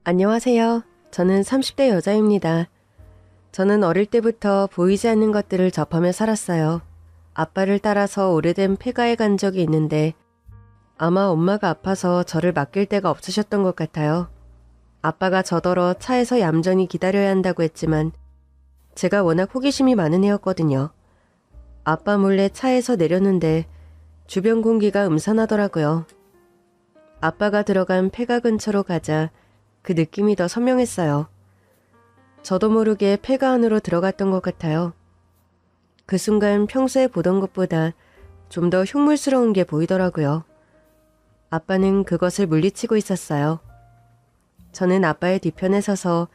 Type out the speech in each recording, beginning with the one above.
안녕하세요. 저는 30대 여자입니다. 저는 어릴 때부터 보이지 않는 것들을 접하며 살았어요. 아빠를 따라서 오래된 폐가에 간 적이 있는데 아마 엄마가 아파서 저를 맡길 데가 없으셨던 것 같아요. 아빠가 저더러 차에서 얌전히 기다려야 한다고 했지만 제가 워낙 호기심이 많은 애였거든요. 아빠 몰래 차에서 내렸는데 주변 공기가 음산하더라고요. 아빠가 들어간 폐가 근처로 가자 그 느낌이 더 선명했어요. 저도 모르게 폐가 안으로 들어갔던 것 같아요. 그 순간 평소에 보던 것보다 좀 더 흉물스러운 게 보이더라고요. 아빠는 그것을 물리치고 있었어요. 저는 아빠의 뒤편에 서서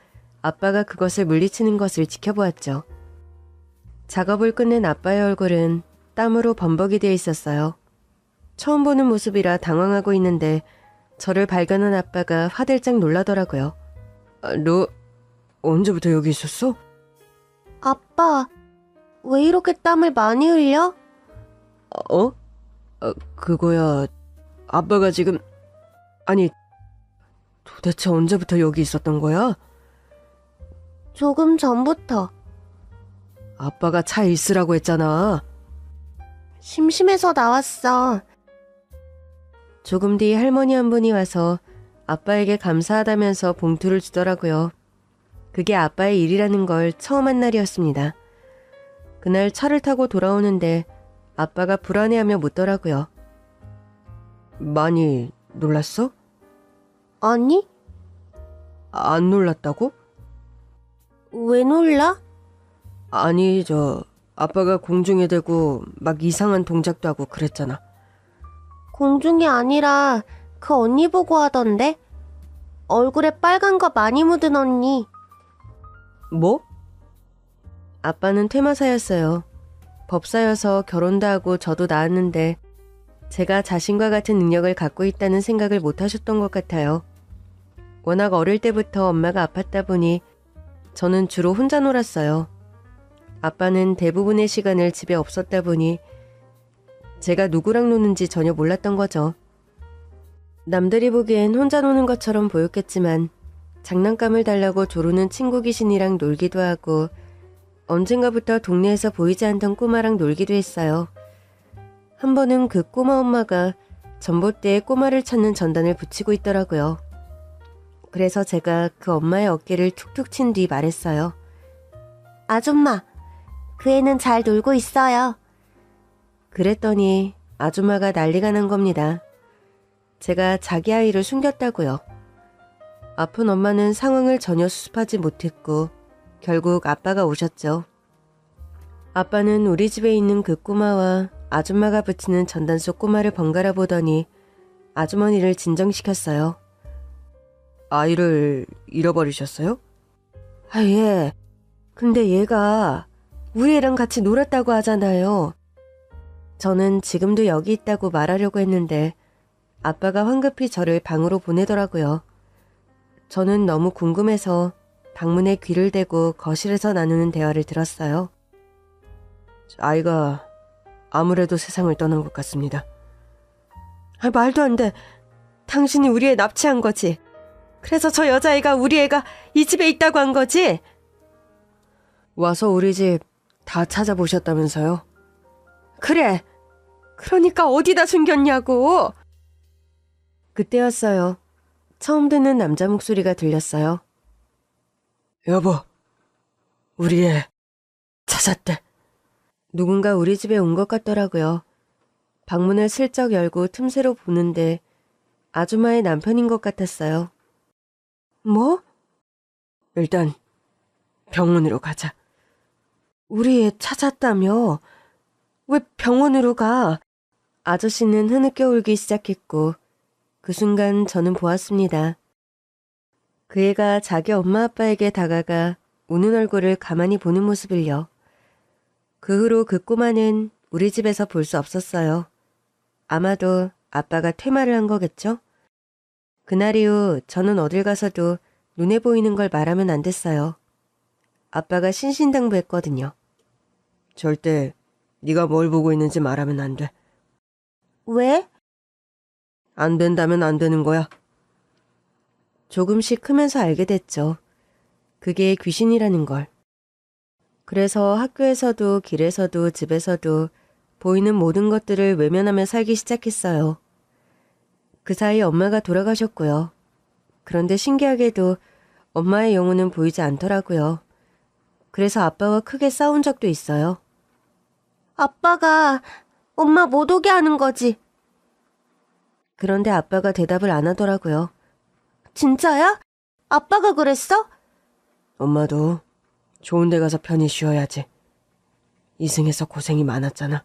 아빠가 그것을 물리치는 것을 지켜보았죠. 작업을 끝낸 아빠의 얼굴은 땀으로 범벅이 되어 있었어요. 처음 보는 모습이라 당황하고 있는데 저를 발견한 아빠가 화들짝 놀라더라고요. 너 언제부터 여기 있었어? 아빠, 왜 이렇게 땀을 많이 흘려? 어? 그거야. 아빠가 지금... 아니, 도대체 언제부터 여기 있었던 거야? 조금 전부터. 아빠가 차에 있으라고 했잖아. 심심해서 나왔어. 조금 뒤 할머니 한 분이 와서 아빠에게 감사하다면서 봉투를 주더라고요. 그게 아빠의 일이라는 걸 처음 한 날이었습니다. 그날 차를 타고 돌아오는데 아빠가 불안해하며 묻더라고요. 많이 놀랐어? 아니? 안 놀랐다고? 왜 놀라? 아니, 아빠가 공중에 대고 막 이상한 동작도 하고 그랬잖아. 공중이 아니라 그 언니 보고 하던데? 얼굴에 빨간 거 많이 묻은 언니. 뭐? 아빠는 퇴마사였어요. 법사여서 결혼도 하고 저도 낳았는데 제가 자신과 같은 능력을 갖고 있다는 생각을 못 하셨던 것 같아요. 워낙 어릴 때부터 엄마가 아팠다 보니 저는 주로 혼자 놀았어요. 아빠는 대부분의 시간을 집에 없었다 보니 제가 누구랑 노는지 전혀 몰랐던 거죠. 남들이 보기엔 혼자 노는 것처럼 보였겠지만 장난감을 달라고 조르는 친구 귀신이랑 놀기도 하고 언젠가부터 동네에서 보이지 않던 꼬마랑 놀기도 했어요. 한 번은 그 꼬마 엄마가 전봇대에 꼬마를 찾는 전단을 붙이고 있더라고요. 그래서 제가 그 엄마의 어깨를 툭툭 친 뒤 말했어요. 아줌마, 그 애는 잘 놀고 있어요. 그랬더니 아줌마가 난리가 난 겁니다. 제가 자기 아이를 숨겼다고요. 아픈 엄마는 상황을 전혀 수습하지 못했고 결국 아빠가 오셨죠. 아빠는 우리 집에 있는 그 꼬마와 아줌마가 붙이는 전단 속 꼬마를 번갈아 보더니 아주머니를 진정시켰어요. 아이를 잃어버리셨어요? 아, 예. 근데 얘가 우리 애랑 같이 놀았다고 하잖아요. 저는 지금도 여기 있다고 말하려고 했는데 아빠가 황급히 저를 방으로 보내더라고요. 저는 너무 궁금해서 방문에 귀를 대고 거실에서 나누는 대화를 들었어요. 아이가 아무래도 세상을 떠난 것 같습니다. 말도 안 돼. 당신이 우리 애 납치한 거지. 그래서 저 여자애가 우리 애가 이 집에 있다고 한 거지? 와서 우리 집 다 찾아보셨다면서요? 그래. 그러니까 어디다 숨겼냐고. 그때였어요. 처음 듣는 남자 목소리가 들렸어요. 여보, 우리 애 찾았대. 누군가 우리 집에 온 것 같더라고요. 방문을 슬쩍 열고 틈새로 보는데 아줌마의 남편인 것 같았어요. 뭐? 일단 병원으로 가자. 우리 애 찾았다며? 왜 병원으로 가? 아저씨는 흐느껴 울기 시작했고 그 순간 저는 보았습니다. 그 애가 자기 엄마 아빠에게 다가가 우는 얼굴을 가만히 보는 모습을요. 그 후로 그 꼬마는 우리 집에서 볼 수 없었어요. 아마도 아빠가 퇴마를 한 거겠죠? 그날 이후 저는 어딜 가서도 눈에 보이는 걸 말하면 안 됐어요. 아빠가 신신당부했거든요. 절대 네가 뭘 보고 있는지 말하면 안 돼. 왜? 안 된다면 안 되는 거야. 조금씩 크면서 알게 됐죠. 그게 귀신이라는 걸. 그래서 학교에서도 길에서도 집에서도 보이는 모든 것들을 외면하며 살기 시작했어요. 그 사이 엄마가 돌아가셨고요. 그런데 신기하게도 엄마의 영혼은 보이지 않더라고요. 그래서 아빠와 크게 싸운 적도 있어요. 아빠가 엄마 못 오게 하는 거지. 그런데 아빠가 대답을 안 하더라고요. 진짜야? 아빠가 그랬어? 엄마도 좋은 데 가서 편히 쉬어야지. 이승에서 고생이 많았잖아.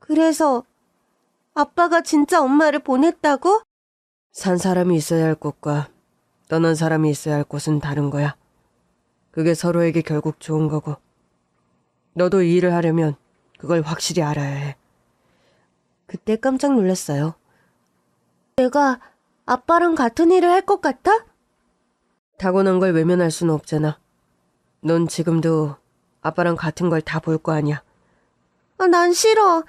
그래서 아빠가 진짜 엄마를 보냈다고? 산 사람이 있어야 할 곳과 떠난 사람이 있어야 할 곳은 다른 거야. 그게 서로에게 결국 좋은 거고. 너도 이 일을 하려면 그걸 확실히 알아야 해. 그때 깜짝 놀랐어요. 내가 아빠랑 같은 일을 할 것 같아? 타고난 걸 외면할 수는 없잖아. 넌 지금도 아빠랑 같은 걸 다 볼 거 아니야. 난 싫어.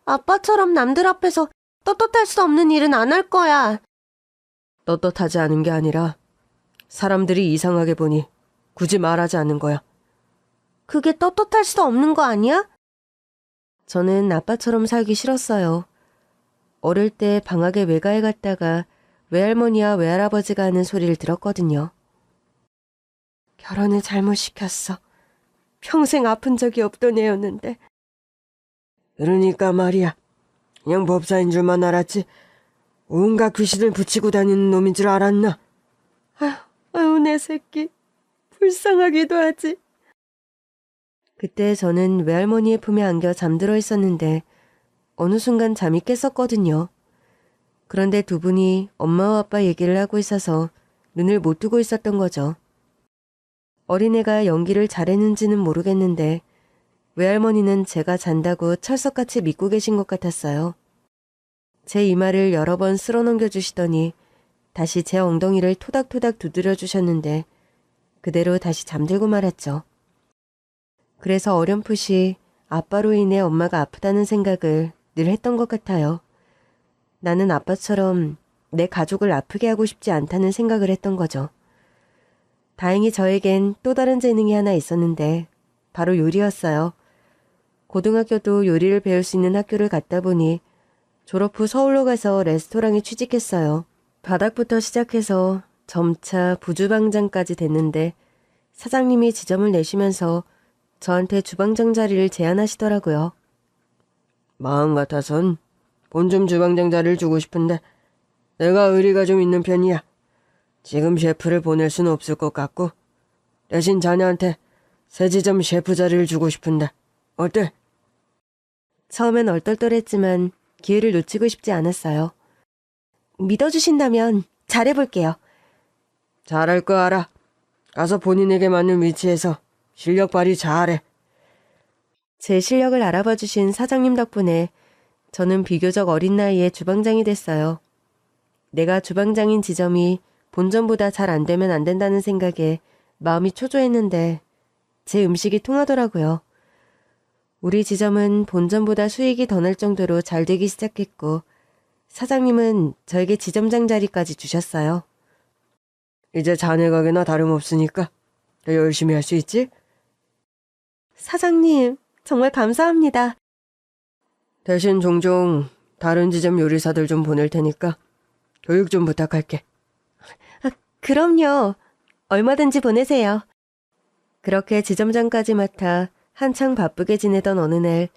아빠처럼 남들 앞에서 떳떳할 수 없는 일은 안 할 거야. 떳떳하지 않은 게 아니라 사람들이 이상하게 보니 굳이 말하지 않는 거야. 그게 떳떳할 수 없는 거 아니야? 저는 아빠처럼 살기 싫었어요. 어릴 때 방학에 외가에 갔다가 외할머니와 외할아버지가 하는 소리를 들었거든요. 결혼을 잘못 시켰어. 평생 아픈 적이 없던 애였는데. 그러니까 말이야. 그냥 법사인 줄만 알았지. 온갖 귀신을 붙이고 다니는 놈인 줄 알았나? 아유, 내 새끼. 불쌍하기도 하지. 그때 저는 외할머니의 품에 안겨 잠들어 있었는데 어느 순간 잠이 깼었거든요. 그런데 두 분이 엄마와 아빠 얘기를 하고 있어서 눈을 못 뜨고 있었던 거죠. 어린애가 연기를 잘했는지는 모르겠는데 외할머니는 제가 잔다고 철석같이 믿고 계신 것 같았어요. 제 이마를 여러 번 쓸어넘겨 주시더니 다시 제 엉덩이를 토닥토닥 두드려 주셨는데 그대로 다시 잠들고 말았죠. 그래서 어렴풋이 아빠로 인해 엄마가 아프다는 생각을 늘 했던 것 같아요. 나는 아빠처럼 내 가족을 아프게 하고 싶지 않다는 생각을 했던 거죠. 다행히 저에겐 또 다른 재능이 하나 있었는데 바로 요리였어요. 고등학교도 요리를 배울 수 있는 학교를 갔다 보니 졸업 후 서울로 가서 레스토랑에 취직했어요. 바닥부터 시작해서 점차 부주방장까지 됐는데 사장님이 지점을 내시면서 저한테 주방장 자리를 제안하시더라고요. 마음 같아선 본점 주방장 자리를 주고 싶은데 내가 의리가 좀 있는 편이야. 지금 셰프를 보낼 수는 없을 것 같고 대신 자네한테 새 지점 셰프 자리를 주고 싶은데 어때? 처음엔 얼떨떨했지만 기회를 놓치고 싶지 않았어요. 믿어주신다면 잘해볼게요. 잘할 거 알아. 가서 본인에게 맞는 위치에서 실력 발휘 잘해. 제 실력을 알아봐 주신 사장님 덕분에 저는 비교적 어린 나이에 주방장이 됐어요. 내가 주방장인 지점이 본점보다 잘 안 되면 안 된다는 생각에 마음이 초조했는데 제 음식이 통하더라고요. 우리 지점은 본점보다 수익이 더 날 정도로 잘 되기 시작했고 사장님은 저에게 지점장 자리까지 주셨어요. 이제 자네 가게나 다름없으니까 더 열심히 할 수 있지? 사장님, 정말 감사합니다. 대신 종종 다른 지점 요리사들 좀 보낼 테니까 교육 좀 부탁할게. 그럼요. 얼마든지 보내세요. 그렇게 지점장까지 맡아 한창 바쁘게 지내던 어느 날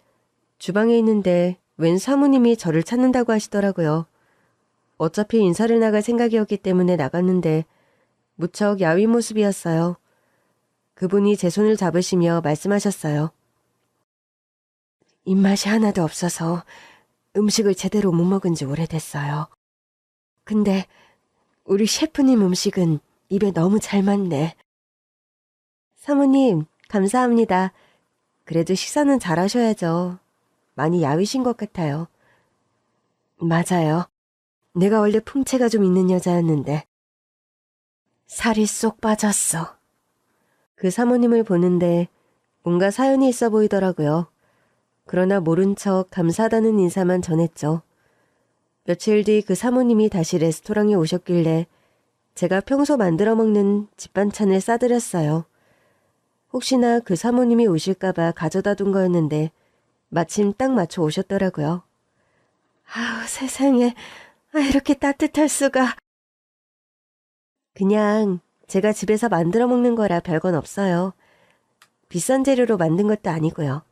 주방에 있는데 웬 사모님이 저를 찾는다고 하시더라고요. 어차피 인사를 나갈 생각이었기 때문에 나갔는데 무척 야윈 모습이었어요. 그분이 제 손을 잡으시며 말씀하셨어요. 입맛이 하나도 없어서 음식을 제대로 못 먹은 지 오래됐어요. 근데 우리 셰프님 음식은 입에 너무 잘 맞네. 사모님, 감사합니다. 그래도 식사는 잘하셔야죠. 많이 야위신 것 같아요. 맞아요. 내가 원래 풍채가 좀 있는 여자였는데 살이 쏙 빠졌어. 그 사모님을 보는데 뭔가 사연이 있어 보이더라고요. 그러나 모른 척 감사하다는 인사만 전했죠. 며칠 뒤 그 사모님이 다시 레스토랑에 오셨길래 제가 평소 만들어 먹는 집반찬을 싸드렸어요. 혹시나 그 사모님이 오실까봐 가져다 둔 거였는데 마침 딱 맞춰 오셨더라고요. 아우, 세상에. 이렇게 따뜻할 수가. 그냥 제가 집에서 만들어 먹는 거라 별건 없어요. 비싼 재료로 만든 것도 아니고요.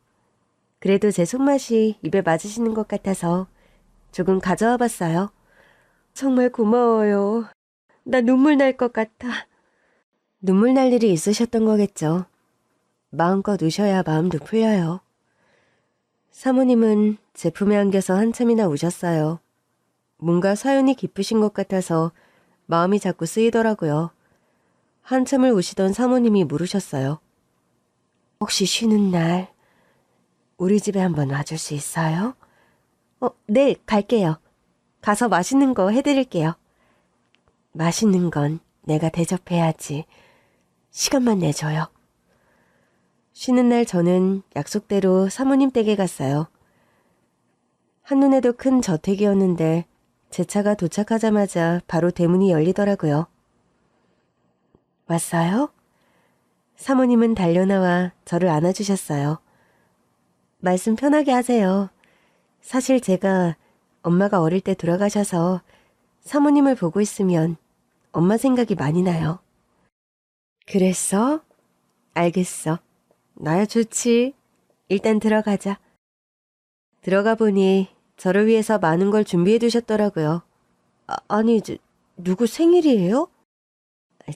그래도 제 손맛이 입에 맞으시는 것 같아서 조금 가져와 봤어요. 정말 고마워요. 나 눈물 날 것 같아. 눈물 날 일이 있으셨던 거겠죠. 마음껏 우셔야 마음도 풀려요. 사모님은 제품에 안겨서 한참이나 우셨어요. 뭔가 사연이 깊으신 것 같아서 마음이 자꾸 쓰이더라고요. 한참을 우시던 사모님이 물으셨어요. 혹시 쉬는 날 우리 집에 한번 와줄 수 있어요? 네, 갈게요. 가서 맛있는 거 해드릴게요. 맛있는 건 내가 대접해야지. 시간만 내줘요. 쉬는 날 저는 약속대로 사모님 댁에 갔어요. 한눈에도 큰 저택이었는데 제 차가 도착하자마자 바로 대문이 열리더라고요. 왔어요? 사모님은 달려나와 저를 안아주셨어요. 말씀 편하게 하세요. 사실 제가 엄마가 어릴 때 돌아가셔서 사모님을 보고 있으면 엄마 생각이 많이 나요. 그랬어? 알겠어. 나야 좋지. 일단 들어가자. 들어가 보니 저를 위해서 많은 걸 준비해 두셨더라고요. 아니, 누구 생일이에요?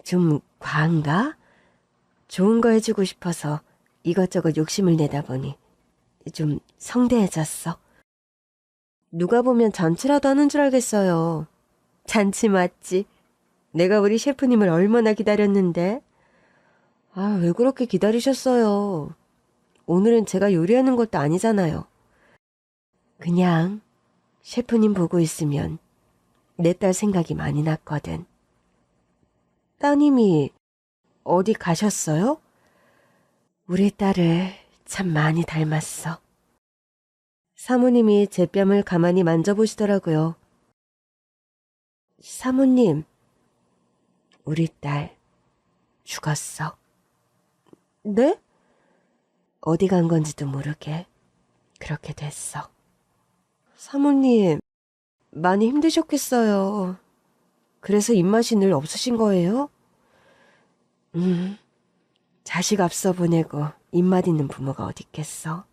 좀 과한가? 좋은 거 해주고 싶어서 이것저것 욕심을 내다 보니 좀 성대해졌어. 누가 보면 잔치라도 하는 줄 알겠어요. 잔치 맞지? 내가 우리 셰프님을 얼마나 기다렸는데. 왜 그렇게 기다리셨어요? 오늘은 제가 요리하는 것도 아니잖아요. 그냥 셰프님 보고 있으면 내 딸 생각이 많이 났거든. 따님이 어디 가셨어요? 우리 딸을 참 많이 닮았어. 사모님이 제 뺨을 가만히 만져보시더라고요. 사모님, 우리 딸 죽었어. 네? 어디 간 건지도 모르게 그렇게 됐어. 사모님, 많이 힘드셨겠어요. 그래서 입맛이 늘 없으신 거예요? 자식 앞서 보내고 입맛 있는 부모가 어디 있겠어?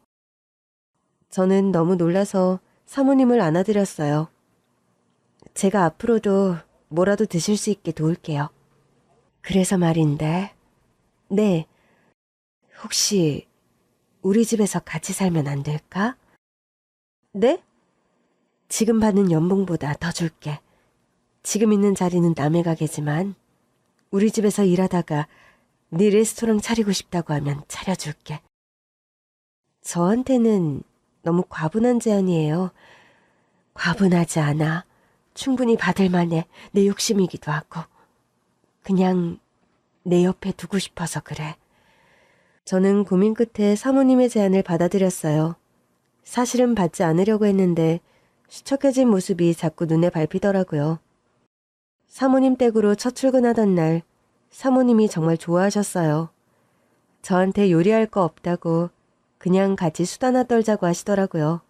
저는 너무 놀라서 사모님을 안아드렸어요. 제가 앞으로도 뭐라도 드실 수 있게 도울게요. 그래서 말인데, 네, 혹시 우리 집에서 같이 살면 안 될까? 네? 지금 받는 연봉보다 더 줄게. 지금 있는 자리는 남의 가게지만 우리 집에서 일하다가 네 레스토랑 차리고 싶다고 하면 차려줄게. 저한테는 너무 과분한 제안이에요. 과분하지 않아. 충분히 받을 만해. 내 욕심이기도 하고. 그냥 내 옆에 두고 싶어서 그래. 저는 고민 끝에 사모님의 제안을 받아들였어요. 사실은 받지 않으려고 했는데 수척해진 모습이 자꾸 눈에 밟히더라고요. 사모님 댁으로 첫 출근하던 날 사모님이 정말 좋아하셨어요. 저한테 요리할 거 없다고 그냥 같이 수다나 떨자고 하시더라고요.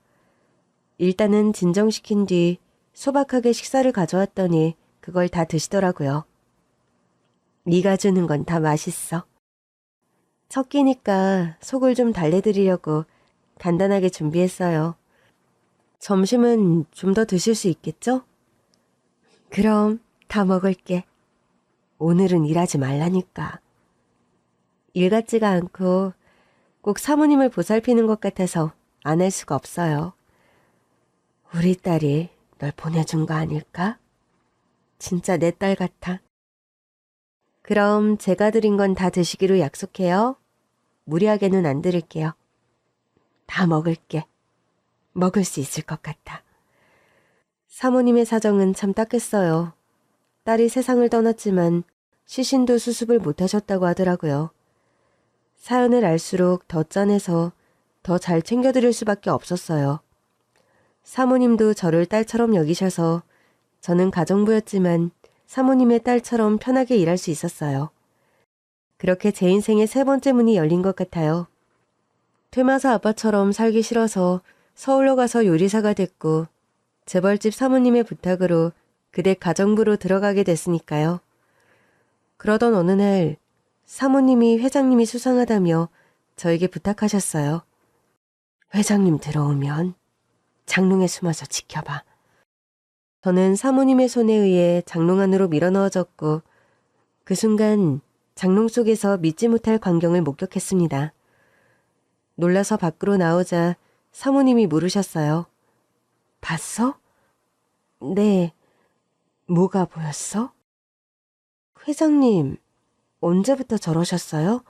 일단은 진정시킨 뒤 소박하게 식사를 가져왔더니 그걸 다 드시더라고요. 네가 주는 건 다 맛있어. 첫 끼니까 속을 좀 달래드리려고 간단하게 준비했어요. 점심은 좀 더 드실 수 있겠죠? 그럼 다 먹을게. 오늘은 일하지 말라니까. 일 같지가 않고 꼭 사모님을 보살피는 것 같아서 안 할 수가 없어요. 우리 딸이 널 보내준 거 아닐까? 진짜 내 딸 같아. 그럼 제가 드린 건 다 드시기로 약속해요. 무리하게는 안 드릴게요. 다 먹을게. 먹을 수 있을 것 같아. 사모님의 사정은 참 딱했어요. 딸이 세상을 떠났지만 시신도 수습을 못하셨다고 하더라고요. 사연을 알수록 더 짠해서 더 잘 챙겨드릴 수밖에 없었어요. 사모님도 저를 딸처럼 여기셔서 저는 가정부였지만 사모님의 딸처럼 편하게 일할 수 있었어요. 그렇게 제 인생의 3번째 문이 열린 것 같아요. 퇴마사 아빠처럼 살기 싫어서 서울로 가서 요리사가 됐고 재벌집 사모님의 부탁으로 그댁 가정부로 들어가게 됐으니까요. 그러던 어느 날 사모님이 회장님이 수상하다며 저에게 부탁하셨어요. 회장님 들어오면 장롱에 숨어서 지켜봐. 저는 사모님의 손에 의해 장롱 안으로 밀어넣어졌고 그 순간 장롱 속에서 믿지 못할 광경을 목격했습니다. 놀라서 밖으로 나오자 사모님이 물으셨어요. 봤어? 네. 뭐가 보였어? 회장님, 언제부터 저러셨어요?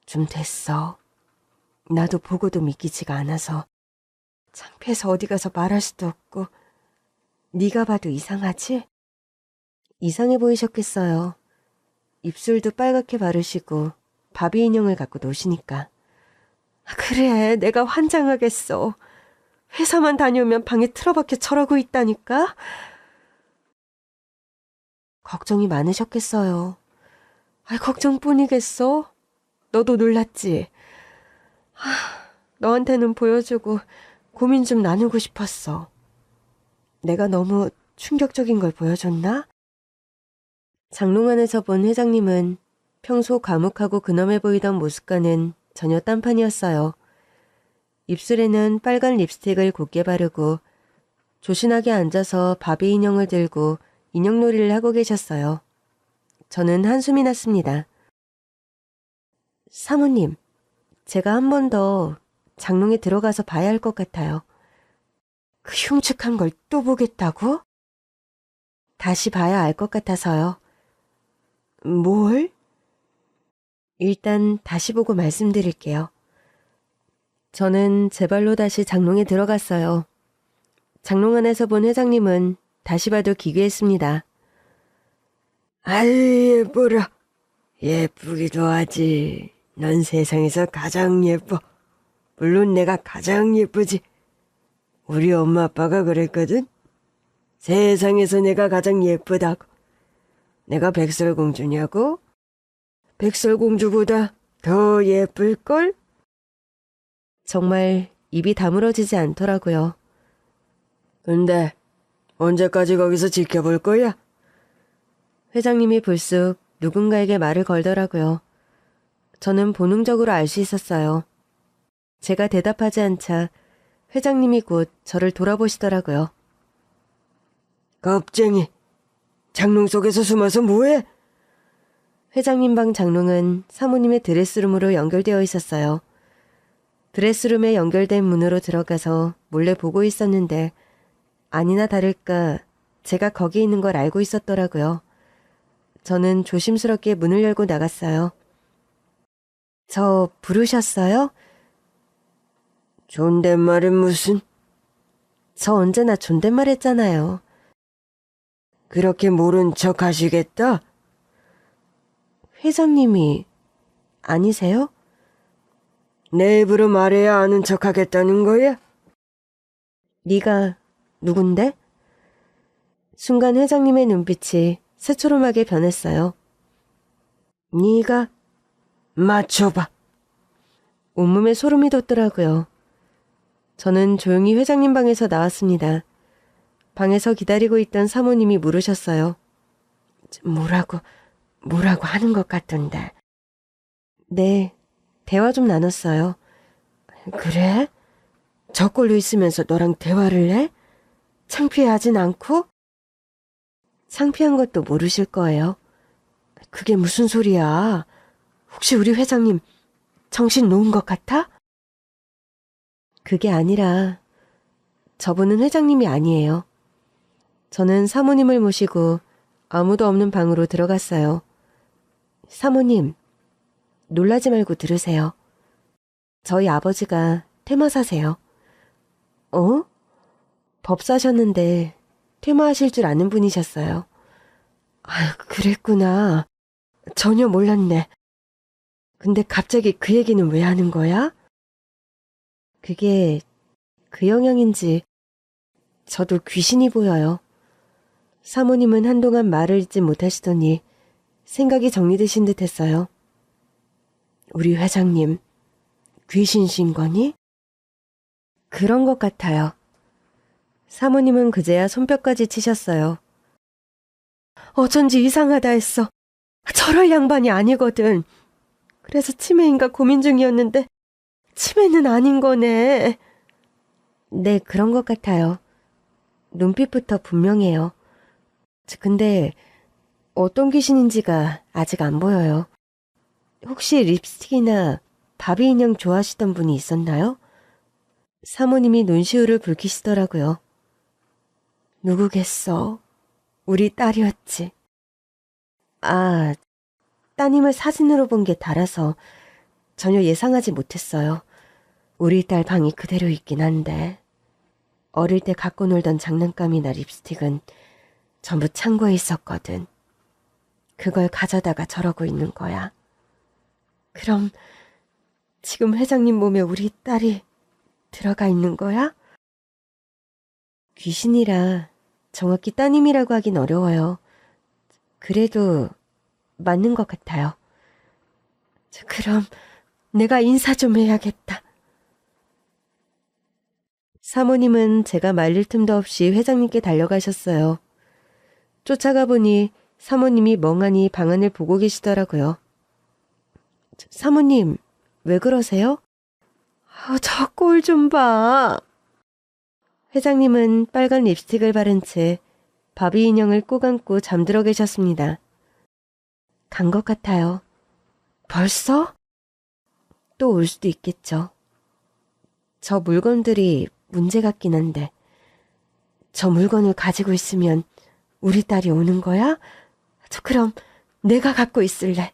좀 됐어. 나도 보고도 믿기지가 않아서 창피해서 어디 가서 말할 수도 없고 네가 봐도 이상하지? 이상해 보이셨겠어요. 입술도 빨갛게 바르시고 바비 인형을 갖고 노시니까. 그래, 내가 환장하겠어. 회사만 다녀오면 방에 틀어박혀 저러고 있다니까? 걱정이 많으셨겠어요. 걱정뿐이겠어? 너도 놀랐지? 너한테는 보여주고 고민 좀 나누고 싶었어. 내가 너무 충격적인 걸 보여줬나? 장롱 안에서 본 회장님은 평소 과묵하고 근엄해 보이던 모습과는 전혀 딴판이었어요. 입술에는 빨간 립스틱을 곱게 바르고 조신하게 앉아서 바비 인형을 들고 인형놀이를 하고 계셨어요. 저는 한숨이 났습니다. 사모님, 제가 한 번 더 장롱에 들어가서 봐야 할 것 같아요. 그 흉측한 걸 또 보겠다고? 다시 봐야 알 것 같아서요. 뭘? 일단 다시 보고 말씀드릴게요. 저는 제 발로 다시 장롱에 들어갔어요. 장롱 안에서 본 회장님은 다시 봐도 기괴했습니다. 아유, 예뻐라. 예쁘기도 하지. 넌 세상에서 가장 예뻐. 물론 내가 가장 예쁘지. 우리 엄마 아빠가 그랬거든. 세상에서 내가 가장 예쁘다고. 내가 백설공주냐고? 백설공주보다 더 예쁠걸? 정말 입이 다물어지지 않더라고요. 근데 언제까지 거기서 지켜볼 거야? 회장님이 불쑥 누군가에게 말을 걸더라고요. 저는 본능적으로 알 수 있었어요. 제가 대답하지 않자 회장님이 곧 저를 돌아보시더라고요. 겁쟁이, 장롱 속에서 숨어서 뭐해? 회장님 방 장롱은 사모님의 드레스룸으로 연결되어 있었어요. 드레스룸에 연결된 문으로 들어가서 몰래 보고 있었는데 아니나 다를까 제가 거기 있는 걸 알고 있었더라고요. 저는 조심스럽게 문을 열고 나갔어요. 저 부르셨어요? 존댓말은 무슨? 저 언제나 존댓말 했잖아요. 그렇게 모른 척 하시겠다? 회장님이 아니세요? 내 입으로 말해야 아는 척 하겠다는 거야? 네가 누군데? 순간 회장님의 눈빛이 새초롬하게 변했어요. 네가 맞춰봐. 온몸에 소름이 돋더라고요. 저는 조용히 회장님 방에서 나왔습니다. 방에서 기다리고 있던 사모님이 물으셨어요. 뭐라고 하는 것 같던데. 네, 대화 좀 나눴어요. 그래? 저꼴로 있으면서 너랑 대화를 해? 창피하진 않고? 창피한 것도 모르실 거예요. 그게 무슨 소리야? 혹시 우리 회장님 정신 놓은 것 같아? 그게 아니라 저분은 회장님이 아니에요. 저는 사모님을 모시고 아무도 없는 방으로 들어갔어요. 사모님, 놀라지 말고 들으세요. 저희 아버지가 퇴마사세요. 어? 법사셨는데 퇴마하실 줄 아는 분이셨어요. 아유, 그랬구나. 전혀 몰랐네. 근데 갑자기 그 얘기는 왜 하는 거야? 그게 그 영향인지 저도 귀신이 보여요. 사모님은 한동안 말을 잇지 못하시더니 생각이 정리되신 듯 했어요. 우리 회장님, 귀신신 거니? 그런 것 같아요. 사모님은 그제야 손뼉까지 치셨어요. 어쩐지 이상하다 했어. 저럴 양반이 아니거든. 그래서 치매인가 고민 중이었는데 치매는 아닌 거네. 네, 그런 것 같아요. 눈빛부터 분명해요. 근데 어떤 귀신인지가 아직 안 보여요. 혹시 립스틱이나 바비 인형 좋아하시던 분이 있었나요? 사모님이 눈시울을 붉히시더라고요. 누구겠어? 우리 딸이었지. 아, 따님을 사진으로 본 게 달아서 전혀 예상하지 못했어요. 우리 딸 방이 그대로 있긴 한데 어릴 때 갖고 놀던 장난감이나 립스틱은 전부 창고에 있었거든. 그걸 가져다가 저러고 있는 거야. 그럼 지금 회장님 몸에 우리 딸이 들어가 있는 거야? 귀신이라 정확히 따님이라고 하긴 어려워요. 그래도 맞는 것 같아요. 그럼 내가 인사 좀 해야겠다. 사모님은 제가 말릴 틈도 없이 회장님께 달려가셨어요. 쫓아가 보니 사모님이 멍하니 방안을 보고 계시더라고요. 사모님, 왜 그러세요? 저 꼴 좀 봐. 회장님은 빨간 립스틱을 바른 채 바비 인형을 꼭 안고 잠들어 계셨습니다. 간 것 같아요. 벌써? 또 올 수도 있겠죠. 저 물건들이 문제 같긴 한데 저 물건을 가지고 있으면 우리 딸이 오는 거야? 그럼 내가 갖고 있을래.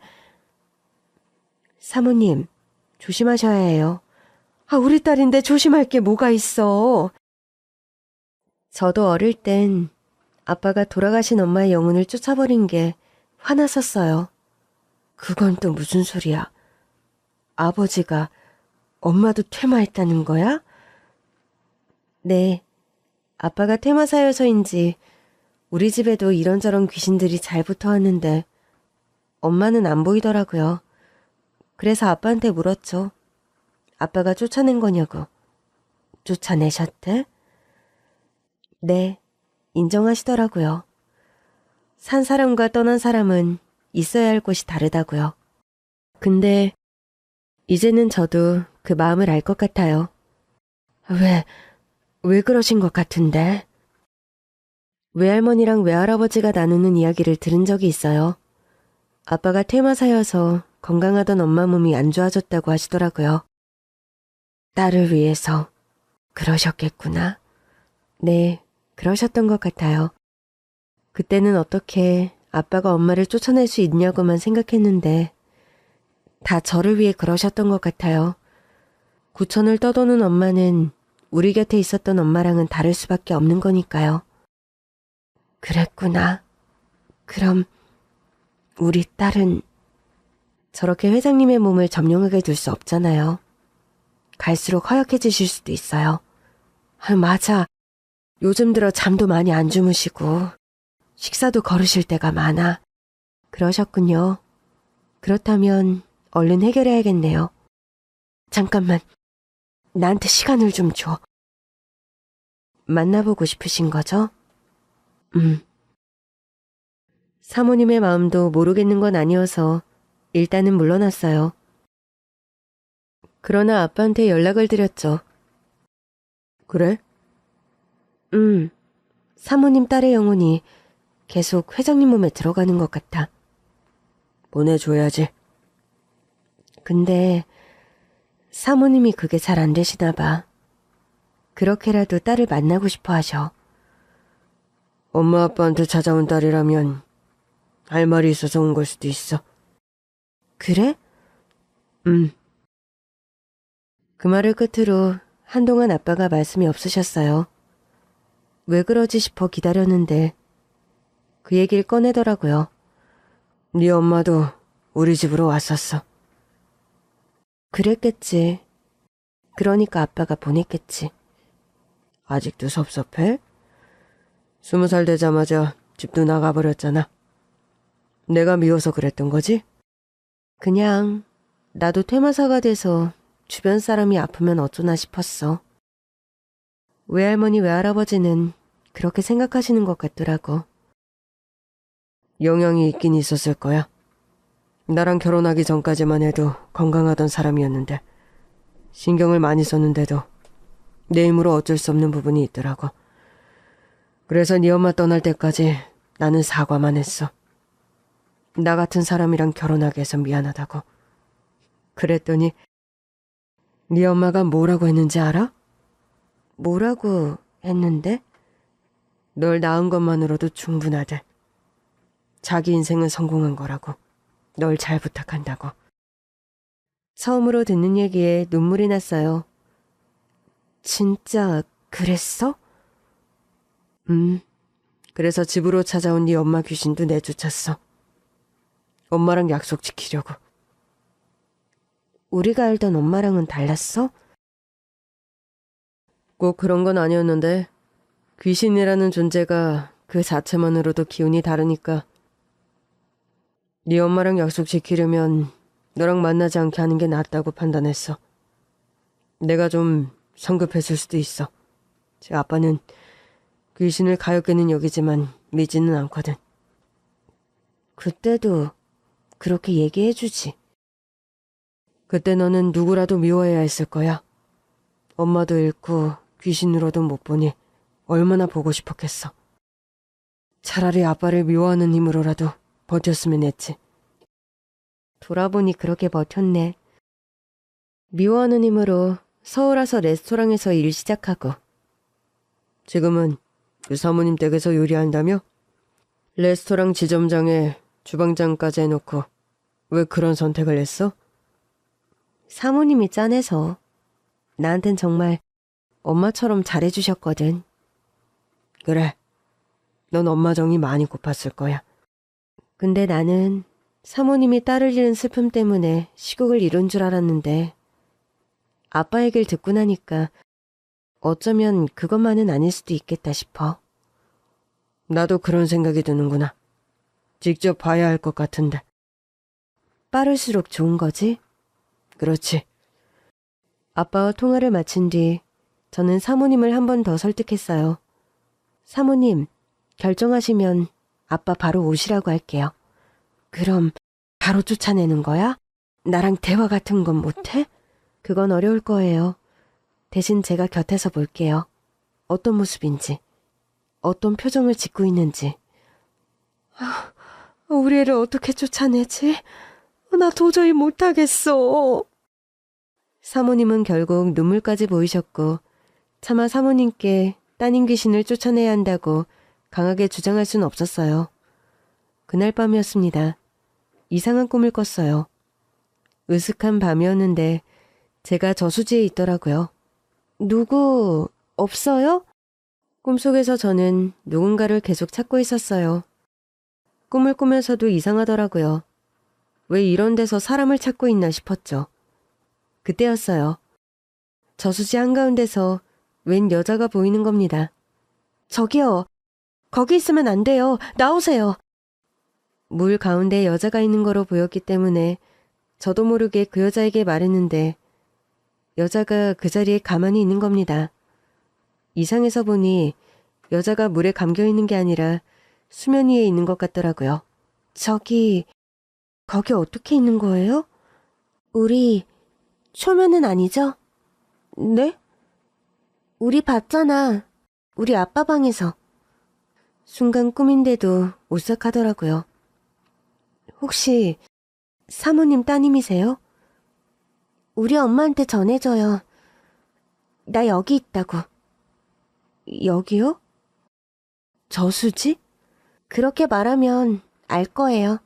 사모님, 조심하셔야 해요. 우리 딸인데 조심할 게 뭐가 있어. 저도 어릴 땐 아빠가 돌아가신 엄마의 영혼을 쫓아버린 게 화났었어요. 그건 또 무슨 소리야? 아버지가 엄마도 퇴마했다는 거야? 네, 아빠가 퇴마사여서인지 우리 집에도 이런저런 귀신들이 잘 붙어왔는데 엄마는 안 보이더라고요. 그래서 아빠한테 물었죠. 아빠가 쫓아낸 거냐고. 쫓아내셨대? 네, 인정하시더라고요. 산 사람과 떠난 사람은 있어야 할 곳이 다르다고요. 근데 이제는 저도 그 마음을 알 것 같아요. 왜 그러신 것 같은데? 외할머니랑 외할아버지가 나누는 이야기를 들은 적이 있어요. 아빠가 퇴마사여서 건강하던 엄마 몸이 안 좋아졌다고 하시더라고요. 딸을 위해서 그러셨겠구나. 네, 그러셨던 것 같아요. 그때는 어떻게 아빠가 엄마를 쫓아낼 수 있냐고만 생각했는데 다 저를 위해 그러셨던 것 같아요. 구천을 떠도는 엄마는 우리 곁에 있었던 엄마랑은 다를 수밖에 없는 거니까요. 그랬구나. 그럼 우리 딸은 저렇게 회장님의 몸을 점령하게 둘 수 없잖아요. 갈수록 허약해지실 수도 있어요. 맞아. 요즘 들어 잠도 많이 안 주무시고 식사도 거르실 때가 많아. 그러셨군요. 그렇다면 얼른 해결해야겠네요. 잠깐만. 나한테 시간을 좀 줘. 만나보고 싶으신 거죠? 사모님의 마음도 모르겠는 건 아니어서 일단은 물러났어요. 그러나 아빠한테 연락을 드렸죠. 그래? 사모님 딸의 영혼이 계속 회장님 몸에 들어가는 것 같아. 보내줘야지. 근데 사모님이 그게 잘 안 되시나 봐. 그렇게라도 딸을 만나고 싶어 하셔. 엄마 아빠한테 찾아온 딸이라면 할 말이 있어서 온 걸 수도 있어. 그래? 그 말을 끝으로 한동안 아빠가 말씀이 없으셨어요. 왜 그러지 싶어 기다렸는데 그 얘기를 꺼내더라고요. 네 엄마도 우리 집으로 왔었어. 그랬겠지. 그러니까 아빠가 보냈겠지. 아직도 섭섭해? 20살 되자마자 집도 나가버렸잖아. 내가 미워서 그랬던 거지? 그냥 나도 퇴마사가 돼서 주변 사람이 아프면 어쩌나 싶었어. 외할머니 외할아버지는 그렇게 생각하시는 것 같더라고. 영향이 있긴 있었을 거야. 나랑 결혼하기 전까지만 해도 건강하던 사람이었는데 신경을 많이 썼는데도 내 힘으로 어쩔 수 없는 부분이 있더라고. 그래서 네 엄마 떠날 때까지 나는 사과만 했어. 나 같은 사람이랑 결혼하게 해서 미안하다고. 그랬더니 네 엄마가 뭐라고 했는지 알아? 뭐라고 했는데? 널 낳은 것만으로도 충분하대. 자기 인생은 성공한 거라고. 널 잘 부탁한다고. 처음으로 듣는 얘기에 눈물이 났어요. 진짜 그랬어? 그래서 집으로 찾아온 네 엄마 귀신도 내쫓았어. 엄마랑 약속 지키려고. 우리가 알던 엄마랑은 달랐어? 꼭 그런 건 아니었는데 귀신이라는 존재가 그 자체만으로도 기운이 다르니까 네 엄마랑 약속 지키려면 너랑 만나지 않게 하는 게 낫다고 판단했어. 내가 좀 성급했을 수도 있어. 제 아빠는 귀신을 가엾게는 여기지만 믿지는 않거든. 그때도 그렇게 얘기해주지. 그때 너는 누구라도 미워해야 했을 거야. 엄마도 잃고 귀신으로도 못 보니 얼마나 보고 싶었겠어. 차라리 아빠를 미워하는 힘으로라도 버텼으면 했지. 돌아보니 그렇게 버텼네. 미워하는 힘으로 서울 와서 레스토랑에서 일 시작하고 지금은 그 사모님 댁에서 요리한다며? 레스토랑 지점장에 주방장까지 해놓고 왜 그런 선택을 했어? 사모님이 짠해서. 나한텐 정말 엄마처럼 잘해주셨거든. 그래. 넌 엄마 정이 많이 고팠을 거야. 근데 나는 사모님이 딸을 잃은 슬픔 때문에 시국을 잃은 줄 알았는데 아빠 얘기를 듣고 나니까 어쩌면 그것만은 아닐 수도 있겠다 싶어. 나도 그런 생각이 드는구나. 직접 봐야 할 것 같은데. 빠를수록 좋은 거지? 그렇지. 아빠와 통화를 마친 뒤 저는 사모님을 한 번 더 설득했어요. 사모님, 결정하시면 아빠 바로 오시라고 할게요. 그럼 바로 쫓아내는 거야? 나랑 대화 같은 건 못해? 그건 어려울 거예요. 대신 제가 곁에서 볼게요. 어떤 모습인지, 어떤 표정을 짓고 있는지. 우리 애를 어떻게 쫓아내지? 나 도저히 못하겠어. 사모님은 결국 눈물까지 보이셨고 차마 사모님께 따님 귀신을 쫓아내야 한다고 강하게 주장할 순 없었어요. 그날 밤이었습니다. 이상한 꿈을 꿨어요. 으슥한 밤이었는데 제가 저수지에 있더라고요. 누구 없어요? 꿈속에서 저는 누군가를 계속 찾고 있었어요. 꿈을 꾸면서도 이상하더라고요. 왜 이런 데서 사람을 찾고 있나 싶었죠. 그때였어요. 저수지 한가운데서 웬 여자가 보이는 겁니다. 저기요. 거기 있으면 안 돼요. 나오세요. 물 가운데 여자가 있는 거로 보였기 때문에 저도 모르게 그 여자에게 말했는데 여자가 그 자리에 가만히 있는 겁니다. 이상해서 보니 여자가 물에 감겨 있는 게 아니라 수면 위에 있는 것 같더라고요. 거기 어떻게 있는 거예요? 우리 초면은 아니죠? 네? 우리 봤잖아. 우리 아빠 방에서. 순간 꿈인데도 오싹하더라고요. 혹시 사모님 따님이세요? 우리 엄마한테 전해줘요. 나 여기 있다고. 여기요? 저수지? 그렇게 말하면 알 거예요.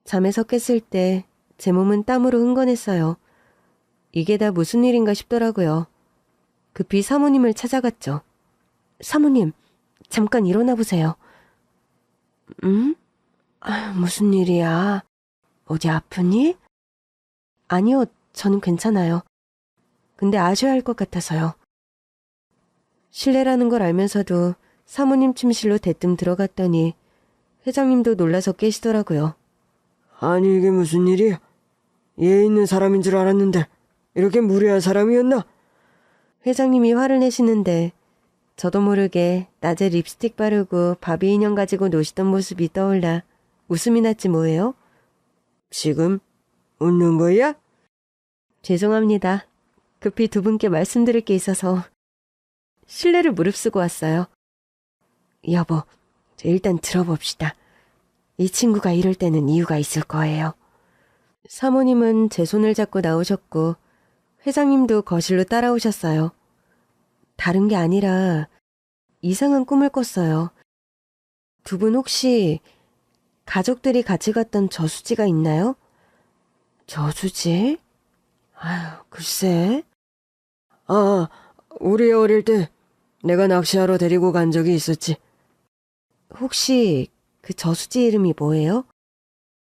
잠에서 깼을 때 제 몸은 땀으로 흥건했어요. 이게 다 무슨 일인가 싶더라고요. 급히 사모님을 찾아갔죠. 사모님, 잠깐 일어나 보세요. 응? 무슨 일이야? 어디 아프니? 아니요, 저는 괜찮아요. 근데 아셔야 할 것 같아서요. 실례라는 걸 알면서도 사모님 침실로 대뜸 들어갔더니 회장님도 놀라서 깨시더라고요. 아니 이게 무슨 일이야? 예 있는 사람인 줄 알았는데 이렇게 무례한 사람이었나? 회장님이 화를 내시는데 저도 모르게 낮에 립스틱 바르고 바비 인형 가지고 노시던 모습이 떠올라 웃음이 났지 뭐예요? 지금 웃는 거야? 죄송합니다. 급히 두 분께 말씀드릴 게 있어서 실례를 무릅쓰고 왔어요. 여보, 일단 들어봅시다. 이 친구가 이럴 때는 이유가 있을 거예요. 사모님은 제 손을 잡고 나오셨고 회장님도 거실로 따라오셨어요. 다른 게 아니라 이상한 꿈을 꿨어요. 두 분 혹시 가족들이 같이 갔던 저수지가 있나요? 저수지? 아유, 글쎄. 아, 우리 어릴 때 내가 낚시하러 데리고 간 적이 있었지. 혹시 그 저수지 이름이 뭐예요?